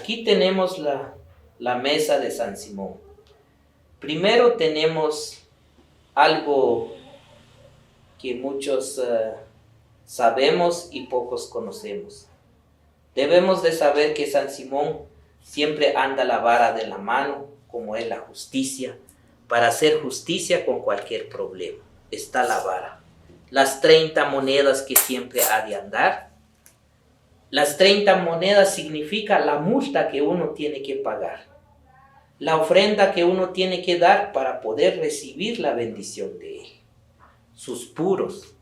Aquí tenemos la mesa de San Simón. Primero tenemos algo que muchos sabemos y pocos conocemos. Debemos de saber que San Simón siempre anda la vara de la mano, como es la justicia, para hacer justicia con cualquier problema. Está la vara. Las 30 monedas que siempre ha de andar. Las 30 monedas significa la multa que uno tiene que pagar. La ofrenda que uno tiene que dar para poder recibir la bendición de Él. Sus puros.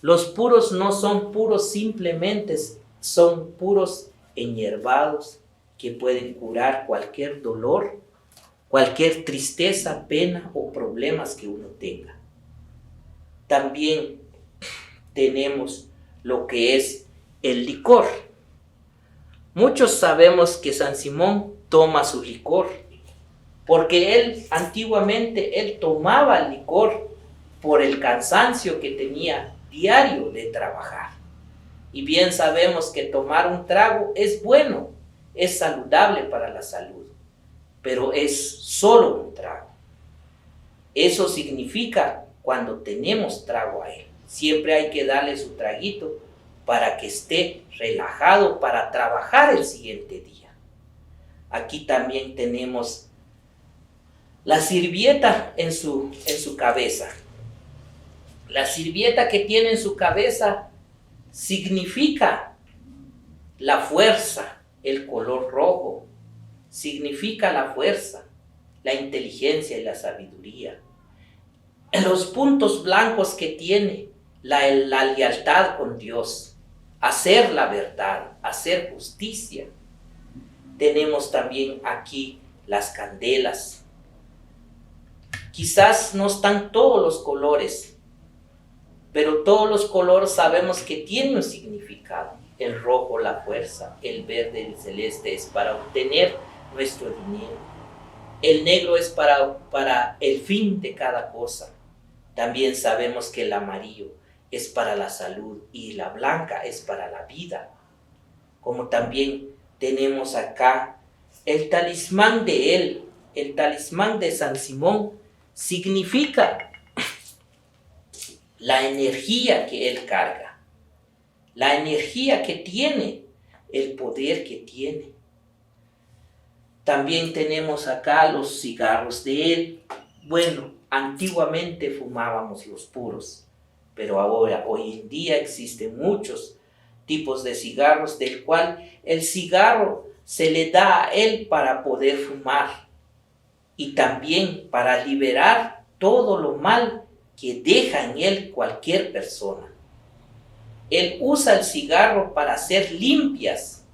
Los puros no son puros simplemente, son puros enhierbados que pueden curar cualquier dolor, cualquier tristeza, pena o problemas que uno tenga. También tenemos lo que es el licor. Muchos sabemos que San Simón toma su licor, porque él antiguamente tomaba el licor por el cansancio que tenía diario de trabajar. Y bien sabemos que tomar un trago es bueno, es saludable para la salud, pero es solo un trago. Eso significa cuando tenemos trago a él. Siempre hay que darle su traguito para que esté relajado para trabajar el siguiente día. Aquí también tenemos la sirvienta en su cabeza. La sirvienta que tiene en su cabeza significa la fuerza, el color rojo, significa la fuerza, la inteligencia y la sabiduría. En los puntos blancos que tiene, la lealtad con Dios, hacer la verdad, hacer justicia. Tenemos también aquí las candelas. Quizás no están todos los colores, pero todos los colores sabemos que tienen un significado. El rojo, la fuerza, el verde, el celeste es para obtener nuestro dinero. El negro es para el fin de cada cosa. También sabemos que el amarillo es para la salud y la blanca es para la vida. Como también tenemos acá el talismán de él, el talismán de San Simón, significa la energía que él carga, la energía que tiene, el poder que tiene. También tenemos acá los cigarros de él. Bueno, antiguamente fumábamos los puros, pero ahora, hoy en día existen muchos tipos de cigarros, del cual el cigarro se le da a él para poder fumar y también para liberar todo lo mal que deja en él cualquier persona. Él usa el cigarro para hacer limpias,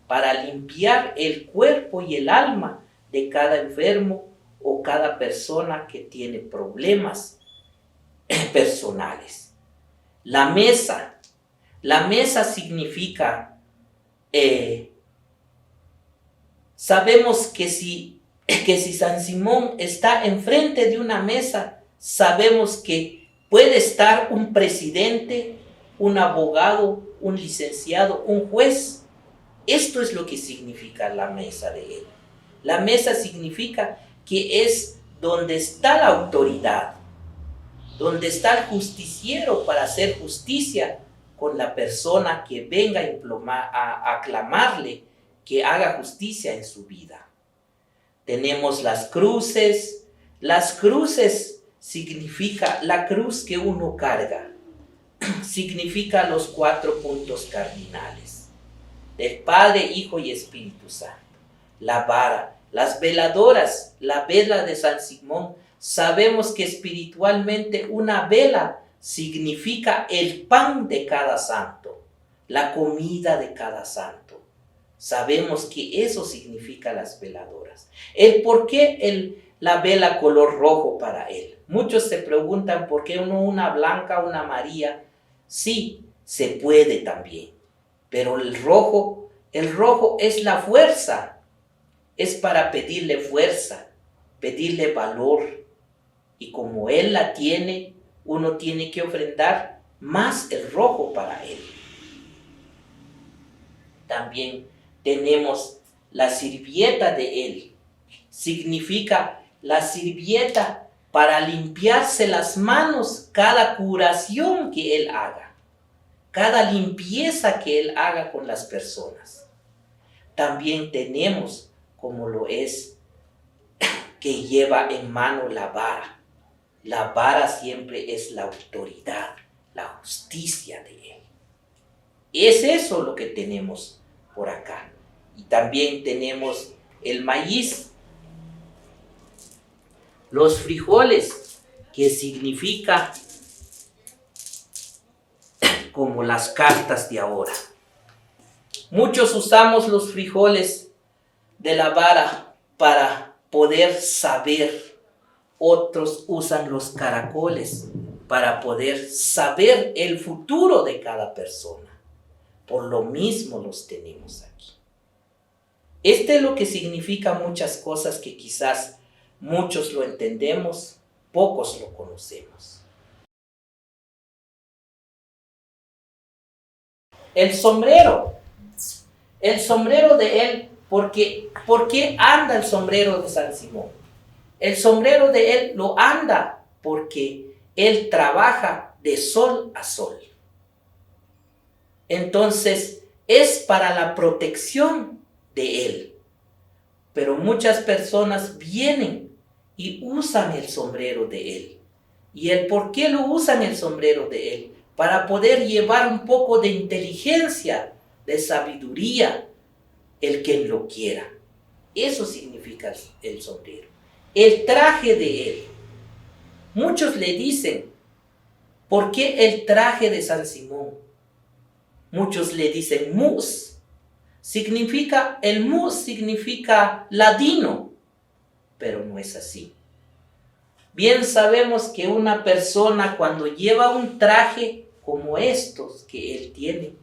para limpiar el cuerpo y el alma de cada enfermo o cada persona que tiene problemas personales. La mesa significa, sabemos que si San Simón está enfrente de una mesa, sabemos que puede estar un presidente, un abogado, un licenciado, un juez. Esto es lo que significa la mesa de él. La mesa significa que es donde está la autoridad, donde está el justiciero para hacer justicia con la persona que venga a aclamarle que haga justicia en su vida. Tenemos las cruces. Las cruces significa la cruz que uno carga. Significa los 4 puntos cardinales del Padre, Hijo y Espíritu Santo. La vara, las veladoras, la vela de San Simón. Sabemos que espiritualmente una vela significa el pan de cada santo, la comida de cada santo. Sabemos que eso significa las veladoras. ¿Por qué la vela color rojo para él? Muchos se preguntan por qué una blanca, una amarilla. Sí, se puede también, pero el rojo es la fuerza, es para pedirle fuerza, pedirle valor. Y como él la tiene, uno tiene que ofrendar más el rojo para él. También tenemos la sirvienta de él. Significa la sirvienta para limpiarse las manos cada curación que él haga, cada limpieza que él haga con las personas. También tenemos como lo es que lleva en mano la vara. La vara siempre es la autoridad, la justicia de él. Es eso lo que tenemos por acá. Y también tenemos el maíz, los frijoles, que significa como las cartas de ahora. Muchos usamos los frijoles de la vara para poder saber. Otros usan los caracoles para poder saber el futuro de cada persona. Por lo mismo los tenemos aquí. Este es lo que significa muchas cosas que quizás muchos lo entendemos, pocos lo conocemos. El sombrero de él, ¿por qué anda el sombrero de San Simón? El sombrero de él lo anda porque él trabaja de sol a sol. Entonces, es para la protección de él. Pero muchas personas vienen y usan el sombrero de él. ¿Y el por qué lo usan el sombrero de él? Para poder llevar un poco de inteligencia, de sabiduría, el que lo quiera. Eso significa el sombrero. El traje de él. Muchos le dicen, ¿por qué el traje de San Simón? Muchos le dicen mus. El mus significa ladino, pero no es así. Bien sabemos que una persona cuando lleva un traje como estos que él tiene,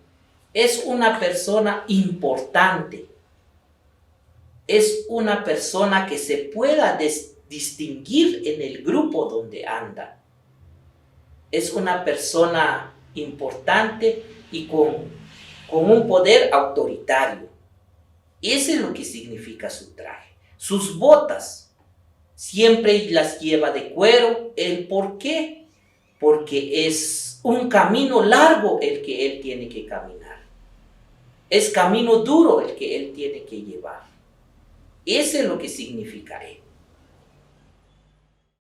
es una persona importante. Es una persona que se pueda distinguir en el grupo donde anda. Es una persona importante y con un poder autoritario. Ese es lo que significa su traje. Sus botas siempre las lleva de cuero. ¿El por qué? Porque es un camino largo el que él tiene que caminar. Es camino duro el que él tiene que llevar. Ese es lo que significa él.